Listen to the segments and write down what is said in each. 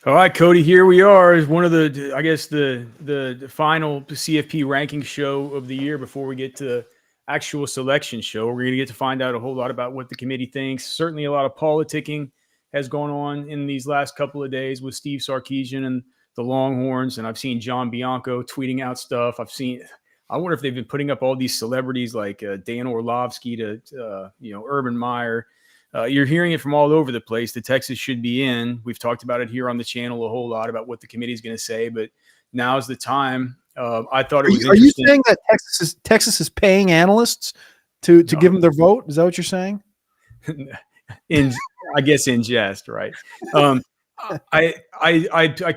All right, Cody, here we are. Is one of the, I guess, the final CFP ranking show of the year before we get to actual selection show. We're going to get to find out a whole lot about what the committee thinks. Certainly a lot of politicking has gone on in these last couple of days with Steve Sarkisian and the Longhorns, and I've seen John Bianco tweeting out stuff. I wonder if they've been putting up all these celebrities like Dan Orlovsky to, Urban Meyer. You're hearing it from all over the place that Texas should be in. We've talked about it here on the channel a whole lot about what the committee is going to say, but now's the time. I thought it was Are you interesting. saying that Texas is paying analysts to give them their vote? Is that what you're saying? I guess in jest, right? I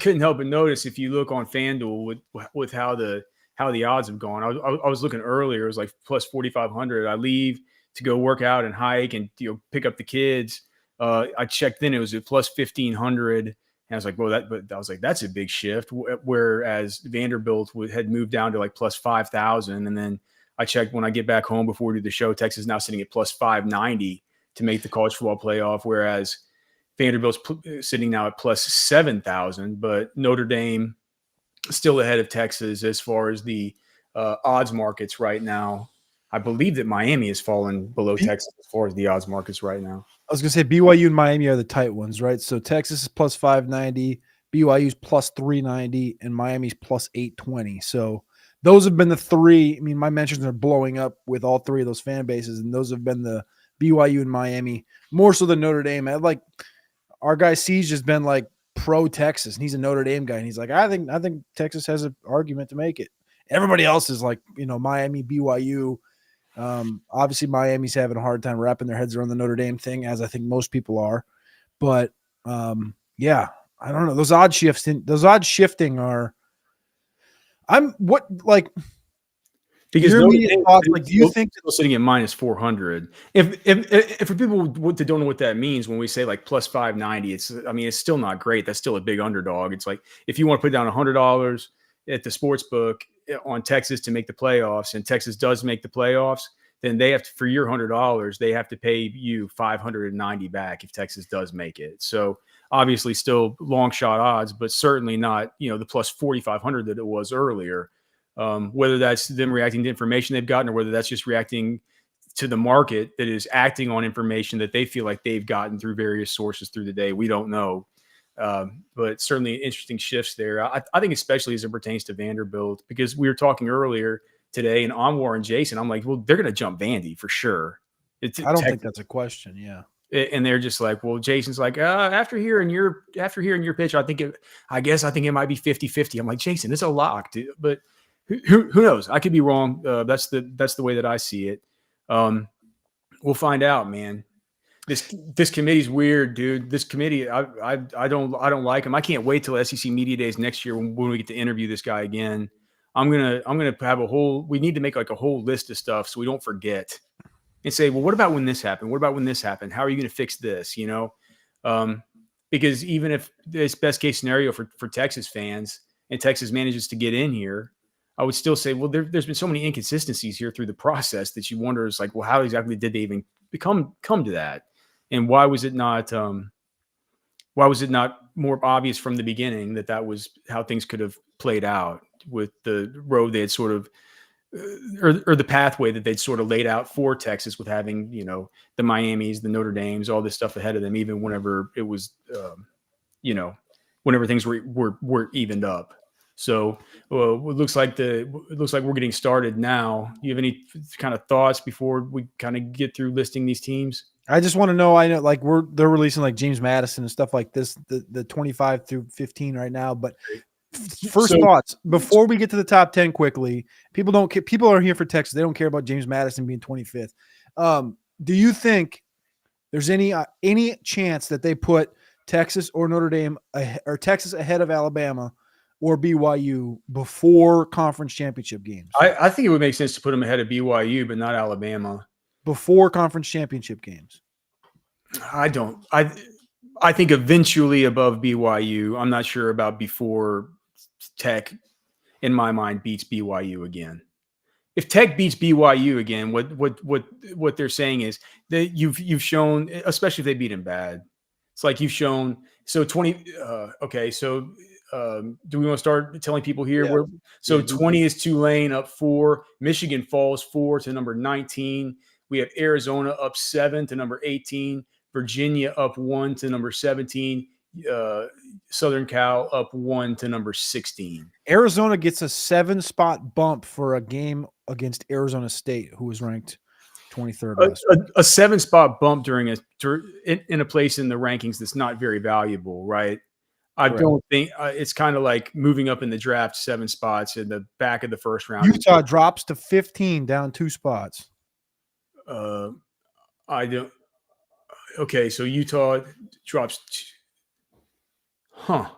couldn't help but notice if you look on FanDuel with how the odds have gone. I was looking earlier. It was like plus 4,500. I leave to go work out and hike and pick up the kids. I checked in; it was at plus 1,500, and I was like, "Well, that's a big shift." Whereas Vanderbilt had moved down to like plus 5,000, and then I checked when I get back home before we do the show. Texas is now sitting at plus 590 to make the college football playoff, whereas Vanderbilt's sitting now at plus 7,000. But Notre Dame still ahead of Texas as far as the odds markets right now. I believe that Miami has fallen below Texas as far as the odds markets right now. I was going to say BYU and Miami are the tight ones, right? So Texas is plus 590, BYU's plus 390, and Miami's plus 820. So those have been the three. I mean, my mentions are blowing up with all three of those fan bases, and those have been the BYU and Miami more so than Notre Dame. Like our guy Siege has been like pro Texas, and he's a Notre Dame guy, and he's like, I think Texas has an argument to make it. Everybody else is like, Miami, BYU. Obviously Miami's having a hard time wrapping their heads around the Notre Dame thing, as I think most people are. But yeah, I don't know. Those odds shifting are. Because your immediate thoughts, like, do you think still sitting at minus 400? If for people that don't know what that means, when we say like plus 590, it's still not great. That's still a big underdog. It's like if you want to put down $100 at the sports book on Texas to make the playoffs, and Texas does make the playoffs, then they have to, for your $100, they have to pay you 590 back if Texas does make it. So obviously still long shot odds, but certainly not, the plus 4,500 that it was earlier. Whether that's them reacting to information they've gotten or whether that's just reacting to the market that is acting on information that they feel like they've gotten through various sources through the day. We don't know. But certainly interesting shifts there. I think especially as it pertains to Vanderbilt, because we were talking earlier today and Anwar and Jason, I'm like, well, they're going to jump Vandy for sure. I don't think that's a question. Yeah. And they're just like, well, Jason's like, after hearing your pitch, I think it might be 50-50. I'm like, Jason, it's a lock, dude. But who knows? I could be wrong. That's the way that I see it. We'll find out, man. This committee's weird, dude. This committee, I don't like them. I can't wait till SEC Media Days next year when we get to interview this guy again. I'm gonna have we need to make like a whole list of stuff so we don't forget and say, well, what about when this happened? What about when this happened? How are you going to fix this? Because even if it's best case scenario for Texas fans and Texas manages to get in here, I would still say, well, there's been so many inconsistencies here through the process that you wonder, is like, well, how exactly did they even come to that? And why was it not more obvious from the beginning that was how things could have played out with the road they had sort of, or the pathway that they'd sort of laid out for Texas with having, the Miamis, the Notre Dames, all this stuff ahead of them, even whenever it was, whenever things were evened up. So it looks like we're getting started now. Do you have any kind of thoughts before we kind of get through listing these teams? I just want to know. I know, like, they're releasing like James Madison and stuff like this, the 25 through 15 right now. But first thoughts before we get to the top 10 quickly. People are here for Texas. They don't care about James Madison being 25th. Do you think there's any chance that they put Texas or Notre Dame or Texas ahead of Alabama or BYU before conference championship games? I think it would make sense to put them ahead of BYU, but not Alabama. Before conference championship games. I think eventually above BYU. I'm not sure about before Tech, in my mind, beats BYU again. If Tech beats BYU again, what they're saying is that you've shown, especially if they beat them bad, it's like you've shown So 20. Okay. So do we want to start telling people here Yeah. where? So Yeah. 20 is Tulane up 4. Michigan falls 4 to number 19. We have Arizona up 7 to number 18. Virginia up 1 to number 17. Southern Cal up 1 to number 16. Arizona gets a 7-spot bump for a game against Arizona State, who was ranked 23rd last week. A 7-spot bump during in a place in the rankings that's not very valuable, right? I Correct. don't think it's kind of like moving up in the draft 7 spots in the back of the first round. Utah drops to 15, down 2 spots. I don't. Okay, so Utah drops. Huh.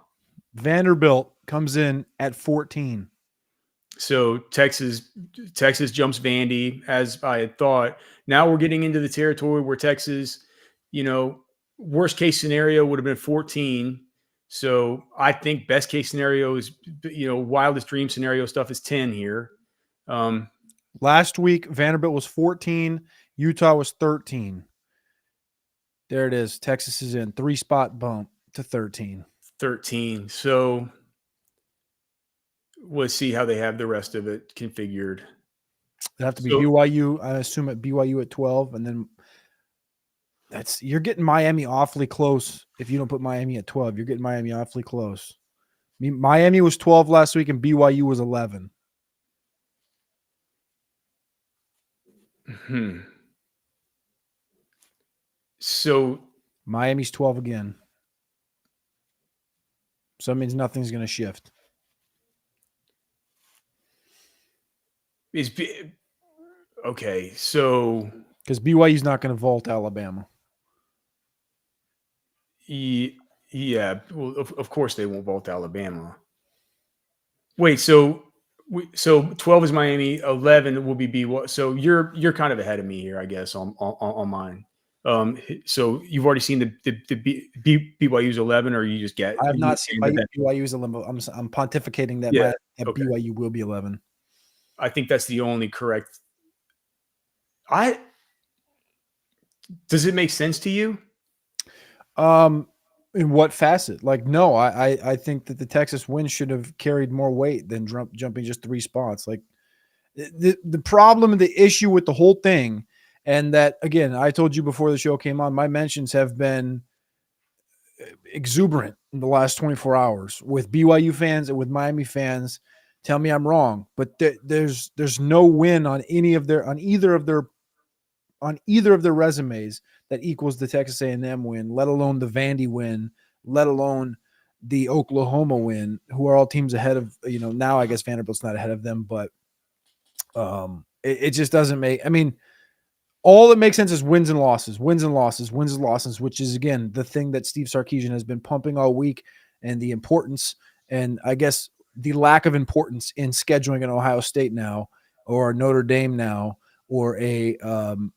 Vanderbilt comes in at 14. So Texas jumps Vandy, as I had thought. Now we're getting into the territory where Texas, worst case scenario would have been 14. So I think best case scenario is, wildest dream scenario stuff is 10 here. Last week, Vanderbilt was 14. Utah was 13. There it is. Texas is in 3-spot bump to 13. 13. So we'll see how they have the rest of it configured. It'd have to be BYU. I assume at BYU at 12, and then you're getting Miami awfully close. If you don't put Miami at 12, you're getting Miami awfully close. I mean, Miami was 12 last week, and BYU was 11. So Miami's 12 again. So that means nothing's going to shift. Okay, so because BYU's not going to vault Alabama. Yeah, well, of course they won't vault Alabama. Wait, so 12 is Miami, 11 will be BYU. So you're kind of ahead of me here, I guess, on mine. So you've already seen the BYU's 11, or you just get? I have not seen BYU's 11. I'm pontificating that okay. BYU will be 11. I think that's the only correct. Does it make sense to you? In what facet? Like, no, I think that the Texas win should have carried more weight than jumping just 3 spots. Like the problem and the issue with the whole thing, and that, again, I told you before the show came on, my mentions have been exuberant in the last 24 hours with BYU fans and with Miami fans. Tell me I'm wrong, but there's no win on either of their resumes that equals the Texas A&M win, let alone the Vandy win, let alone the Oklahoma win, who are all teams ahead of, now I guess Vanderbilt's not ahead of them, but it just doesn't make, all that makes sense is wins and losses, which is, again, the thing that Steve Sarkisian has been pumping all week, and the importance, and I guess the lack of importance in scheduling an Ohio State now, or Notre Dame now, or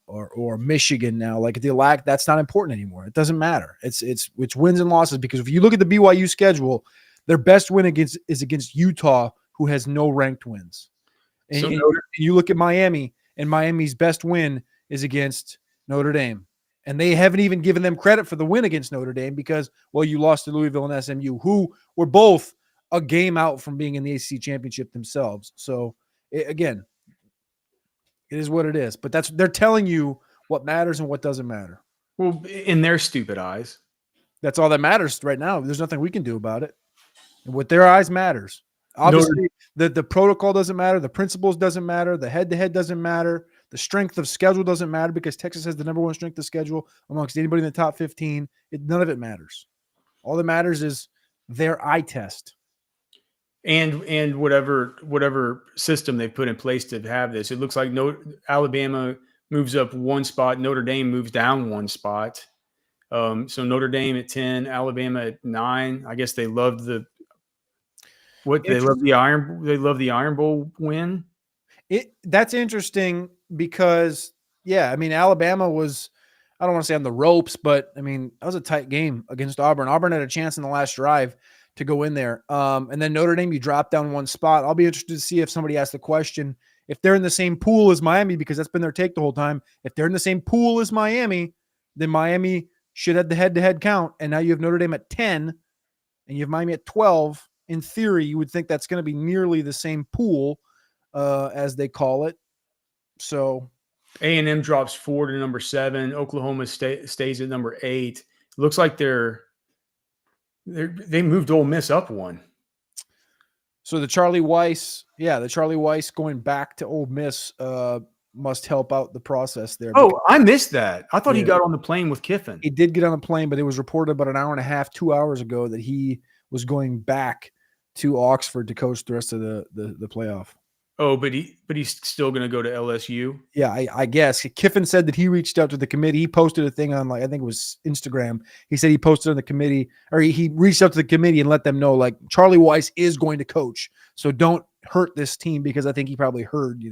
or Michigan now. Like that's not important anymore. It doesn't matter. It's wins and losses, because if you look at the BYU schedule, their best win is against Utah, who has no ranked wins. And you look at Miami, and Miami's best win is against Notre Dame. And they haven't even given them credit for the win against Notre Dame because, well, you lost to Louisville and SMU, who were both a game out from being in the ACC championship themselves. So, again, it is what it is. But they're telling you what matters and what doesn't matter. Well, in their stupid eyes. That's all that matters right now. There's nothing we can do about it. And what their eyes matters. Obviously, the protocol doesn't matter. The principles doesn't matter. The head-to-head doesn't matter. The strength of schedule doesn't matter, because Texas has the number 1 strength of schedule amongst anybody in the top 15. None of it matters. All that matters is their eye test. And whatever system they've put in place to have this. It looks like Alabama moves up 1 spot. Notre Dame moves down 1 spot. So Notre Dame at 10, Alabama at 9. I guess they love the Iron Bowl win. That's interesting because, Alabama was, I don't want to say on the ropes, but that was a tight game against Auburn. Auburn had a chance in the last drive to go in there. And then Notre Dame, you drop down 1 spot. I'll be interested to see if somebody asks the question, if they're in the same pool as Miami, because that's been their take the whole time. If they're in the same pool as Miami, then Miami should have the head-to-head count, and now you have Notre Dame at 10, and you have Miami at 12. In theory, you would think that's going to be nearly the same pool, as they call it. So A&M drops 4 to number 7. Oklahoma stays at number 8. Looks like they moved Ole Miss up one. So the Charlie Weiss going back to Ole Miss must help out the process there. Oh, I missed that. I thought he Yeah. got on the plane with Kiffin. He did get on the plane, but it was reported about an hour and a half, 2 hours ago that he was going back to Oxford to coach the rest of the playoff. Oh, but he's still going to go to LSU. Yeah, I guess Kiffin said that he reached out to the committee. He posted a thing on, like, I think it was Instagram. He said he posted on the committee, or he reached out to the committee and let them know, like, Charlie Weiss is going to coach, so don't hurt this team, because I think he probably heard,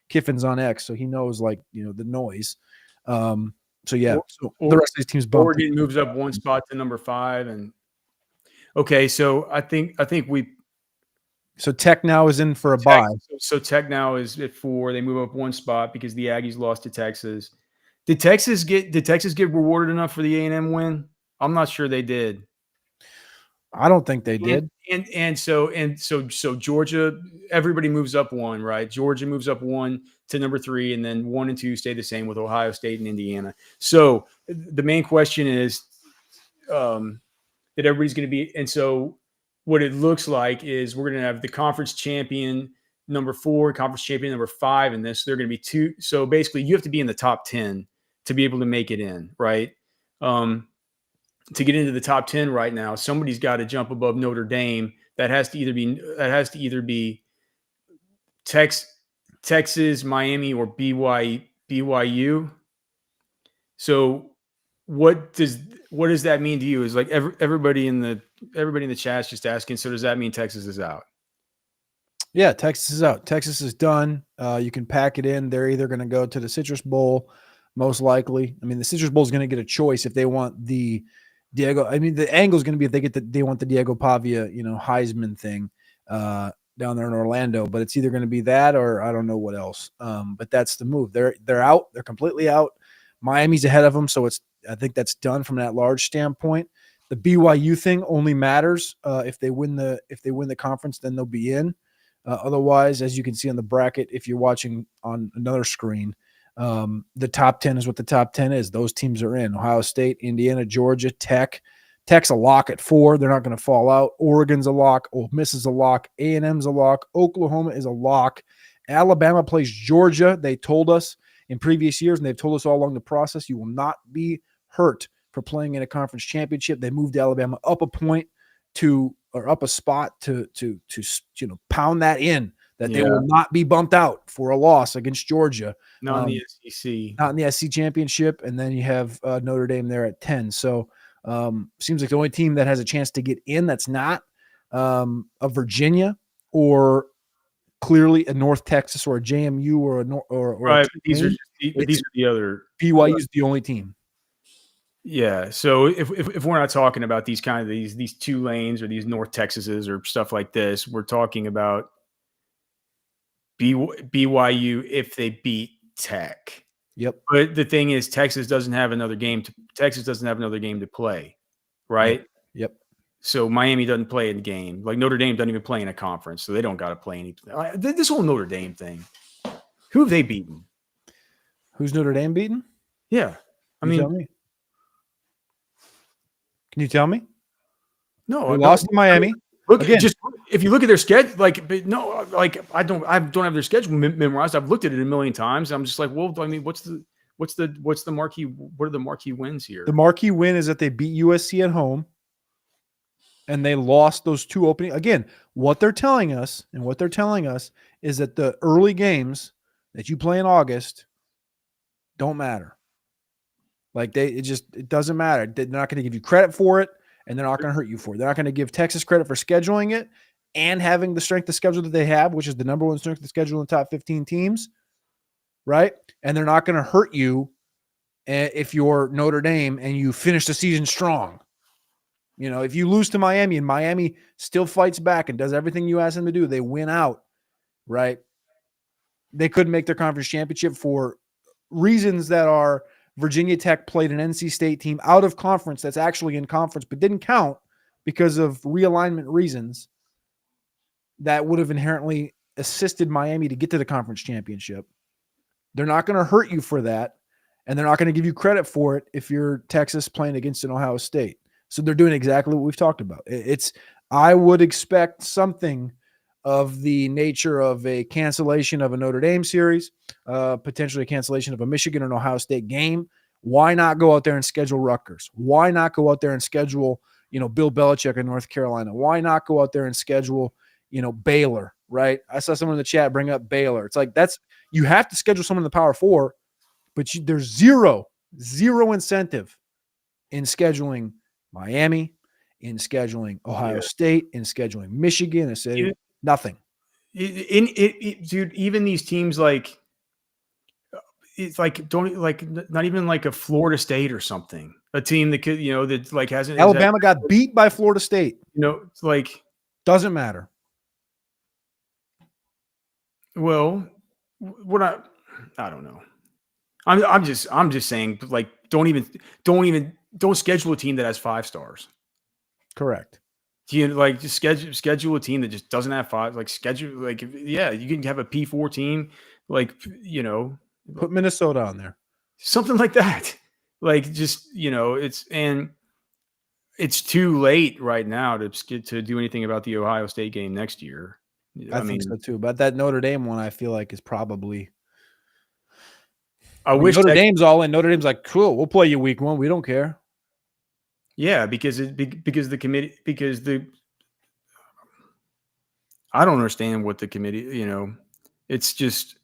Kiffin's on X, so he knows, like, the noise. So yeah, so the rest of these teams bumped. Oregon moves up one spot to number 5, and okay, so I think we. So Tech now is in for a bye. So Tech now is at 4. They move up one spot because the Aggies lost to Texas. Did Texas get rewarded enough for the A&M win? I'm not sure they did. I don't think they did. And so Georgia, everybody moves up one, right? Georgia moves up 1 to number 3, and then 1 and 2 stay the same with Ohio State and Indiana. So the main question is that everybody's going to be, and so what it looks like is we're going to have the conference champion number 4, conference champion number 5 in this. So they're going to be 2. So basically, you have to be in the top 10 to be able to make it in, right? To get into the top 10 right now, somebody's got to jump above Notre Dame. That has to either be Texas, Miami, or BYU. So what does that mean to you? Is like everybody in the chat's just asking. So does that mean Texas is out? Yeah, Texas is out. Texas is done. You can pack it in. They're either going to go to the Citrus Bowl, most likely. I mean, the Citrus Bowl is going to get a choice if they want the Diego. I mean, the angle is going to be if they want the Diego Pavia, Heisman thing down there in Orlando. But it's either going to be that or I don't know what else. But that's the move. They're out. They're completely out. Miami's ahead of them, so I think that's done from that large standpoint. The BYU thing only matters if they win the conference, then they'll be in. Otherwise, as you can see on the bracket, if you're watching on another screen, the top 10 is what the top 10 is. Those teams are in. Ohio State, Indiana, Georgia, Tech. Tech's a lock at 4. They're not going to fall out. Oregon's a lock. Ole Miss is a lock. A&M's a lock. Oklahoma is a lock. Alabama plays Georgia. They told us in previous years, and they've told us all along the process, you will not be hurt for playing in a conference championship. They moved Alabama up a spot to pound that in, that they will not be bumped out for a loss against Georgia. Not in the SEC. Not in the SEC championship. And then you have Notre Dame there at 10. So seems like the only team that has a chance to get in that's not a Virginia or clearly a North Texas or a JMU or right. These are the other. BYU is the only team. Yeah. So if we're not talking about these kind of these Tulanes or these North Texases or stuff like this, we're talking about BYU if they beat Tech. Yep. But the thing is, Texas doesn't have another game to play, right? Yep. So Miami doesn't play in the game. Like Notre Dame doesn't even play in a conference, so they don't got to play anything. This whole Notre Dame thing. Who have they beaten? Who's Notre Dame beaten? Yeah. Can you tell me? No, we lost to Miami. Look, just if you look at their schedule, I don't have their schedule memorized. I've looked at it a million times. I'm just like, well, I mean, what's the marquee? What are the marquee wins here? The marquee win is that they beat USC at home, and they lost those 2 opening. Again, what they're telling us is that the early games that you play in August don't matter. Like it doesn't matter. They're not going to give you credit for it, and they're not going to hurt you for it. They're not going to give Texas credit for scheduling it and having the strength of schedule that they have, which is the number 1 strength of schedule in the top 15 teams, right? And they're not going to hurt you if you're Notre Dame and you finish the season strong. If you lose to Miami and Miami still fights back and does everything you ask them to do, they win out, right? They couldn't make their conference championship for reasons that are Virginia Tech played an NC State team out of conference that's actually in conference, but didn't count because of realignment reasons that would have inherently assisted Miami to get to the conference championship. They're not going to hurt you for that, and they're not going to give you credit for it if you're Texas playing against an Ohio State. So they're doing exactly what we've talked about. I would expect something of the nature of a cancellation of a Notre Dame series, potentially a cancellation of a Michigan and Ohio State game. Why not go out there and schedule Rutgers? Why not go out there and schedule, Bill Belichick in North Carolina? Why not go out there and schedule, Baylor, right? I saw someone in the chat bring up Baylor. It's like you have to schedule someone in the Power Four, but there's zero incentive in scheduling Miami, in scheduling Ohio State, in scheduling Michigan, nothing. Dude, even these teams like it's like not even like a Florida State or something, a team that could that like hasn't Alabama got beat by Florida State. It's like doesn't matter. Well, what I don't know. I'm just saying, like, don't schedule a team that has 5 stars. Correct. Just schedule a team that just doesn't have 5. Like schedule, you can have a P4 team, put Minnesota on there, something like that. It's too late right now to do anything about the Ohio State game next year. I think so too. But that Notre Dame one, I feel like is probably. I wish Notre Dame's all in. Notre Dame's like, cool, we'll play you week 1. We don't care. Yeah, I don't understand what the committee, it's just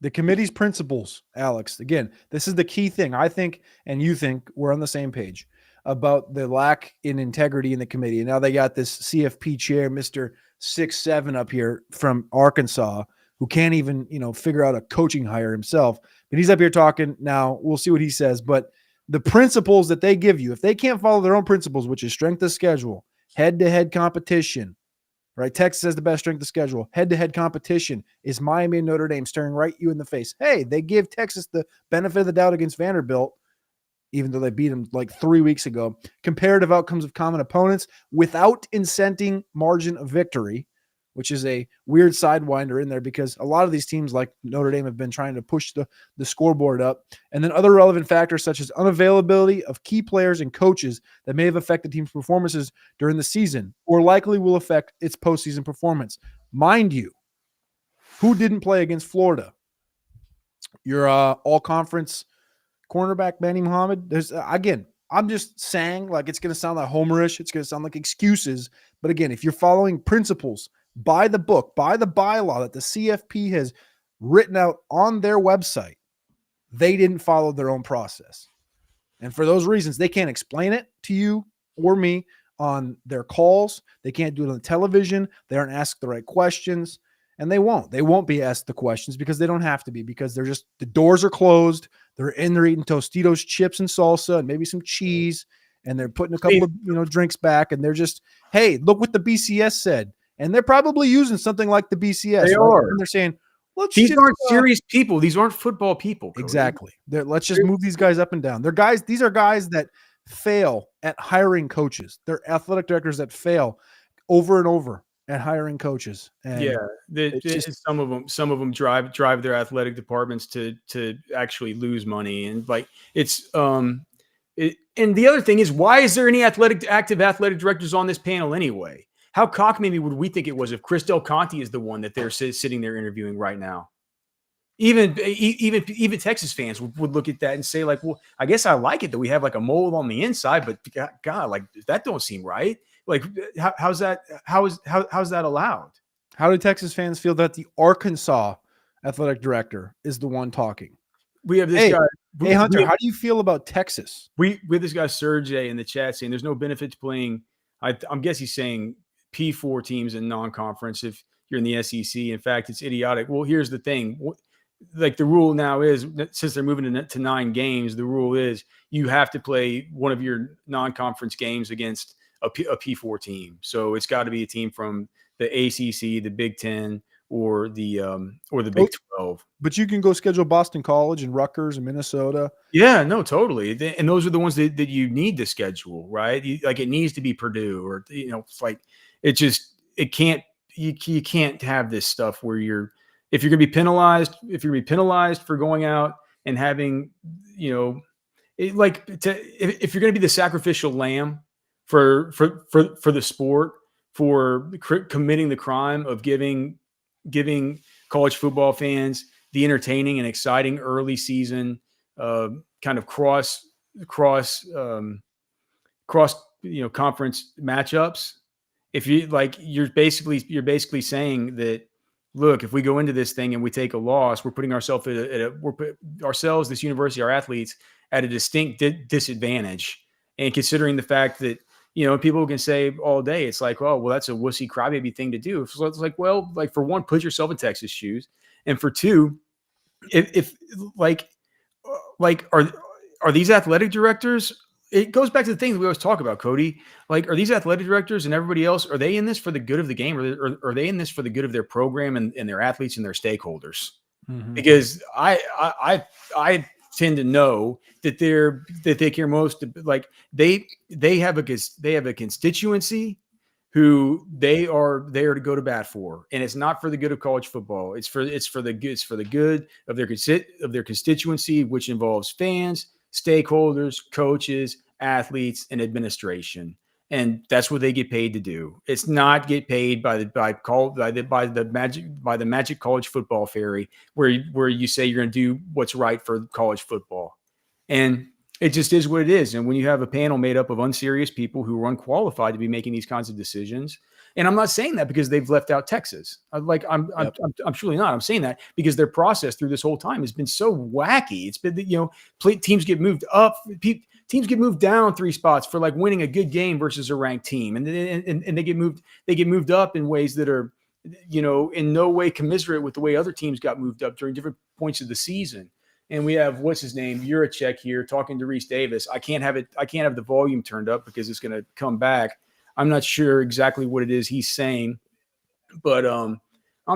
the committee's principles, Alex. Again, this is the key thing. I think, and you think we're on the same page about the lack in integrity in the committee. And now they got this CFP chair, Mr. 6'7" up here from Arkansas, who can't even, figure out a coaching hire himself. But he's up here talking. Now we'll see what he says. But the principles that they give you, if they can't follow their own principles, which is strength of schedule, head-to-head competition, right? Texas has the best strength of schedule. Head-to-head competition is Miami and Notre Dame staring right you in the face. Hey, they give Texas the benefit of the doubt against Vanderbilt, even though they beat them like 3 weeks ago. Comparative outcomes of common opponents without incenting margin of victory, which is a weird sidewinder in there because a lot of these teams like Notre Dame have been trying to push the scoreboard up. And then other relevant factors such as unavailability of key players and coaches that may have affected teams' performances during the season or likely will affect its postseason performance. Mind you, who didn't play against Florida? Your all-conference cornerback, Benny Muhammad. I'm just saying, like, it's going to sound like homerish. It's going to sound like excuses. But again, if you're following principles by the book, by the bylaw that the CFP has written out on their website, they didn't follow their own process. And for those reasons, they can't explain it to you or me on their calls. They can't do it on television. They aren't asked the right questions. And they won't. They won't be asked the questions because they don't have to be, because the doors are closed. They're eating Tostitos, chips, and salsa, and maybe some cheese, and they're putting a couple of drinks back, and they're just, hey, look what the BCS said. And they're probably using something like the BCS. They are. And they're saying, these aren't serious people. These aren't football people. Cody. Exactly. Let's just move these guys up and down. These are guys that fail at hiring coaches. They're athletic directors that fail over and over at hiring coaches. And some of them drive their athletic departments to actually lose money, and and the other thing is, why is there any active athletic directors on this panel anyway? How cockamamie would we think it was if Chris Del Conte is the one that they're sitting there interviewing right now? Even Texas fans would look at that and say, like, well, I guess I like it that we have like a mold on the inside, but God, like, that don't seem right. Like, how's that allowed? How do Texas fans feel that the Arkansas athletic director is the one talking? We have this guy. Hey, Hunter, how do you feel about Texas? We have this guy Sergey in the chat saying there's no benefit to playing. I'm guess he's saying P4 teams in non-conference if you're in the SEC. In fact, it's idiotic. Well, here's the thing. Like, the rule now is, since they're moving to 9 games, the rule is you have to play one of your non-conference games against a P4 team. So it's got to be a team from the ACC, the Big Ten, or the Oh, Big 12. but you can go schedule Boston College and Rutgers and Minnesota. Yeah, no, totally. And those are the ones that you need to schedule, right? Like it needs to be Purdue, or it's like it can't you can't have this stuff where if you're going to be penalized for going out and having if you're going to be the sacrificial lamb for the sport, for committing the crime of giving college football fans the entertaining and exciting early season kind of cross conference matchups. If you're basically saying that, look, if we go into this thing and we take a loss, we're putting ourselves ourselves, this university, our athletes, at a distinct disadvantage. And considering the fact that people can say all day, it's like, oh, well, that's a wussy crybaby thing to do. So it's like, well, like for one, put yourself in Texas shoes, and for two, if are these athletic directors? It goes back to the thing that we always talk about, Cody. Like, are these athletic directors and everybody else, are they in this for the good of the game, or are they in this for the good of their program and their athletes and their stakeholders? Mm-hmm. Because I tend to know that they care most. Like they have a constituency who they are there to go to bat for, and it's not for the good of college football. It's for the good of their constituency, which involves fans, stakeholders, coaches, athletes, and administration. And that's what they get paid to do. It's not get paid by the magic college football fairy, where you say you're going to do what's right for college football. And it just is what it is. And when you have a panel made up of unserious people who are unqualified to be making these kinds of decisions, and I'm not saying that because they've left out Texas. I'm surely not. I'm saying that because their process through this whole time has been so wacky. It's been teams get moved up, teams get moved down 3 spots for like winning a good game versus a ranked team, and they get moved up in ways that are in no way commiserate with the way other teams got moved up during different points of the season. And we have, what's his name, Juracek here talking to Reese Davis. I can't have the volume turned up because it's going to come back. I'm not sure exactly what it is he's saying, but I'm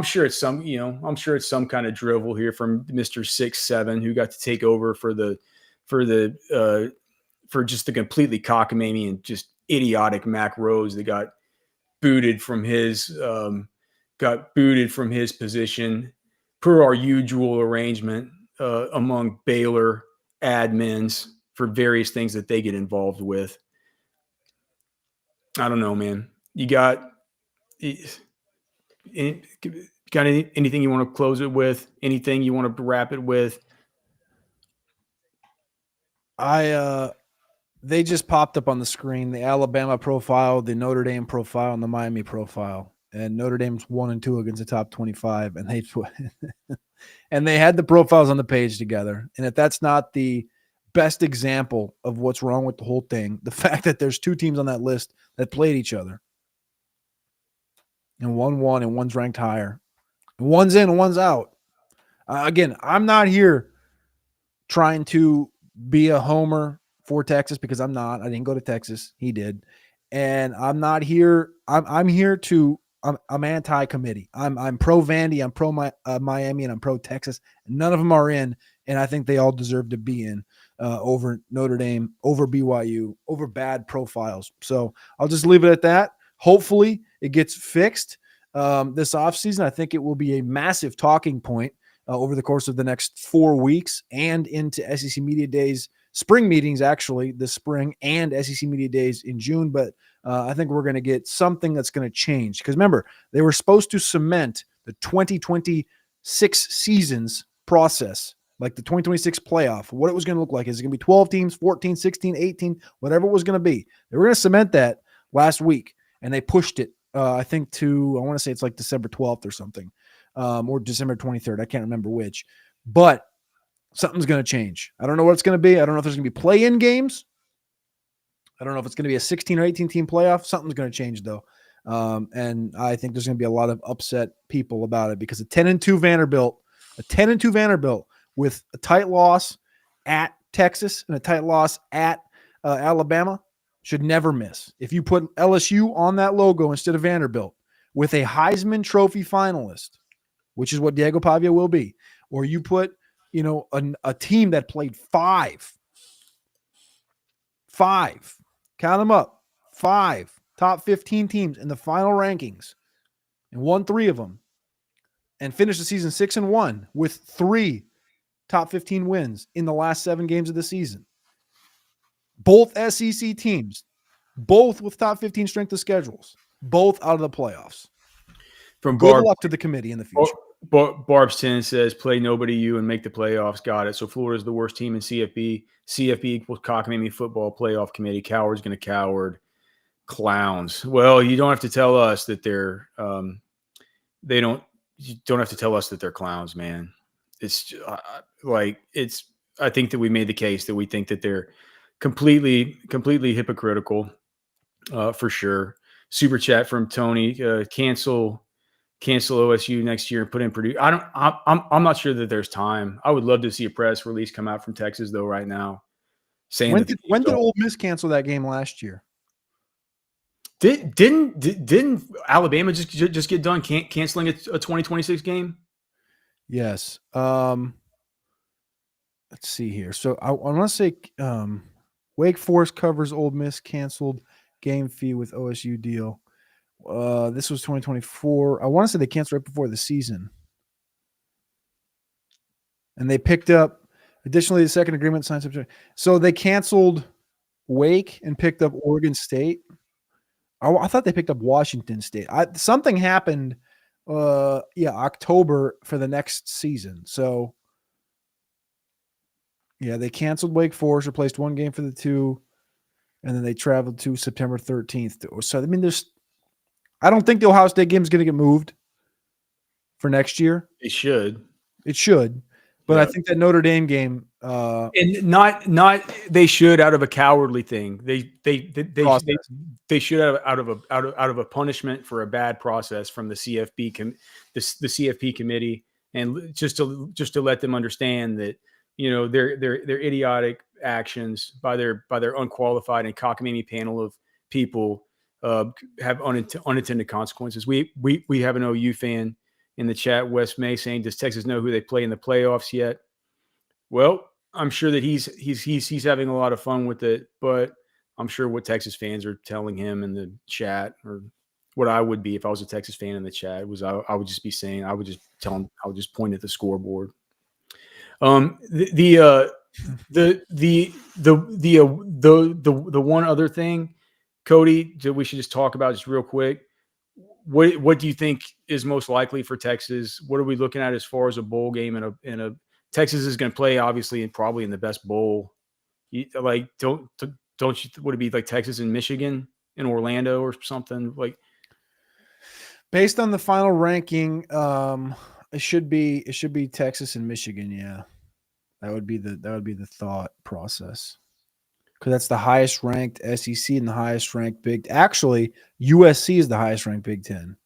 sure it's some kind of drivel here from Mr. 6'7" who got to take over for just the completely cockamamie and just idiotic Mac Rose that got booted from his position per our usual arrangement among Baylor admins for various things that they get involved with. I don't know, man. You got anything you want to close it with? Anything you want to wrap it with? They just popped up on the screen, the Alabama profile, the Notre Dame profile, and the Miami profile. And Notre Dame's 1-2 against the top 25, and they had the profiles on the page together. And if that's not the best example of what's wrong with the whole thing, the fact that there's 2 teams on that list that played each other, and one won and one's ranked higher, one's in and one's out. Again, I'm not here trying to be a homer for Texas because I'm not. I didn't go to Texas. He did. And I'm not here. I'm here to I'm anti-committee. I'm pro Vandy, I'm pro Miami, and I'm pro Texas. None of them are in, and I think they all deserve to be in over Notre Dame, over BYU, over bad profiles. So I'll just leave it at that. Hopefully it gets fixed this offseason. I think it will be a massive talking point over the course of the next 4 weeks and into SEC Media Days, spring meetings actually this spring, and SEC Media Days in June. But I think we're going to get something that's going to change. Because remember, they were supposed to cement the 2026 seasons process, like the 2026 playoff, what it was going to look like. Is it going to be 12 teams, 14, 16, 18, whatever it was going to be? They were going to cement that last week, and they pushed it, I think, to, I want to say it's like December 12th or something, or December 23rd. I can't remember which. But something's going to change. I don't know what it's going to be. I don't know if there's going to be play-in games. I don't know if it's going to be a 16 or 18 team playoff. Something's going to change, though. And I think there's going to be a lot of upset people about it because a 10-2 Vanderbilt with a tight loss at Texas and a tight loss at Alabama should never miss. If you put LSU on that logo instead of Vanderbilt with a Heisman Trophy finalist which is what Diego Pavia will be, or you put, a team that played five, count them up, 5 top 15 teams in the final rankings and won 3 of them and finished the season 6-1 with 3 top 15 wins in the last 7 games of the season. Both SEC teams, both with top 15 strength of schedules, both out of the playoffs. From Good luck to the committee in the future. Barb's 10 says, play nobody you and make the playoffs. Got it. So Florida's the worst team in CFB. CFB equals cockamamie football playoff committee. Coward's going to coward. Clowns. Well, you don't have to tell us that they're you don't have to tell us that they're clowns, man. It's I think that we made the case that we think that they're completely hypocritical, for sure. Super chat from Tony, cancel OSU next year and put in Purdue. I'm not sure that there's time. I would love to see a press release come out from Texas though right now, saying when did Ole Miss cancel that game last year? Didn't Alabama just get done canceling a 2026 game? Yes. Let's see here. So I want to say Wake Forest covers Ole Miss canceled game fee with OSU deal. This was 2024. I want to say they canceled right before the season. And they picked up, additionally, the second agreement signed. So they canceled Wake and picked up Oregon State. I thought they picked up Washington State. Something happened, October for the next season. So, yeah, they canceled Wake Forest, replaced one game for the 2, and then they traveled to September 13th. So, I mean, I don't think the Ohio State game is going to get moved for next year. It should. But yeah. I think that Notre Dame game and not they should out of a cowardly thing. They should out of a punishment for a bad process from the CFP the CFP committee, and just to let them understand that their idiotic actions by their unqualified and cockamamie panel of people have unintended consequences. We have an OU fan in the chat, West May, saying, does Texas know who they play in the playoffs yet? Well, I'm sure that he's having a lot of fun with it, but I'm sure what Texas fans are telling him in the chat, or what I would be if I was a Texas fan in the chat, was I would just be saying, I would just tell him, I would just point at the scoreboard. The one other thing, Cody, that we should just talk about just real quick. What do you think is most likely for Texas? What are we looking at as far as a bowl game in a Texas is going to play obviously and probably in the best bowl? Don't you, would it be like Texas and Michigan in Orlando or something? Like, based on the final ranking, it should be Texas and Michigan. Yeah, that would be the thought process, because that's the highest ranked SEC and the highest ranked Actually, USC is the highest ranked Big Ten.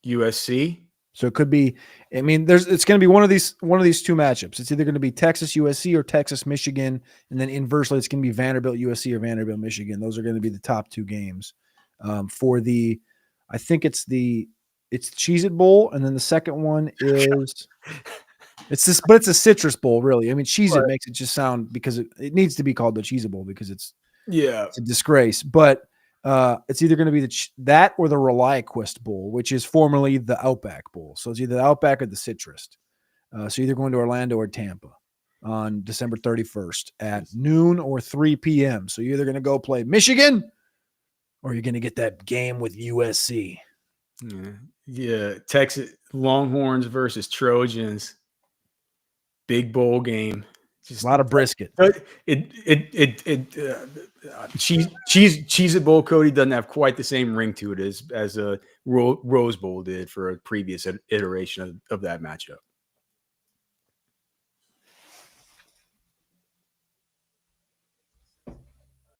USC. So it could be. I mean, it's going to be one of these two matchups. It's either going to be Texas USC or Texas Michigan, and then inversely, it's going to be Vanderbilt USC or Vanderbilt Michigan. Those are going to be the top 2 games for the. I think it's Cheez-It Bowl, and then the second one is. But it's a Citrus Bowl, really. I mean, Cheez-It makes it just sound, because it needs to be called the Cheez-It Bowl because it's a disgrace. But it's either going to be that or the ReliaQuest Bowl, which is formerly the Outback Bowl. So it's either the Outback or the Citrus. So either going to Orlando or Tampa on December 31st at noon or 3 p.m. So you're either going to go play Michigan or you're going to get that game with USC. Yeah. Texas Longhorns versus Trojans. Big bowl game. Just a lot of brisket. Cheez-It Bowl, Cody, doesn't have quite the same ring to it as a Rose Bowl did for a previous iteration of that matchup.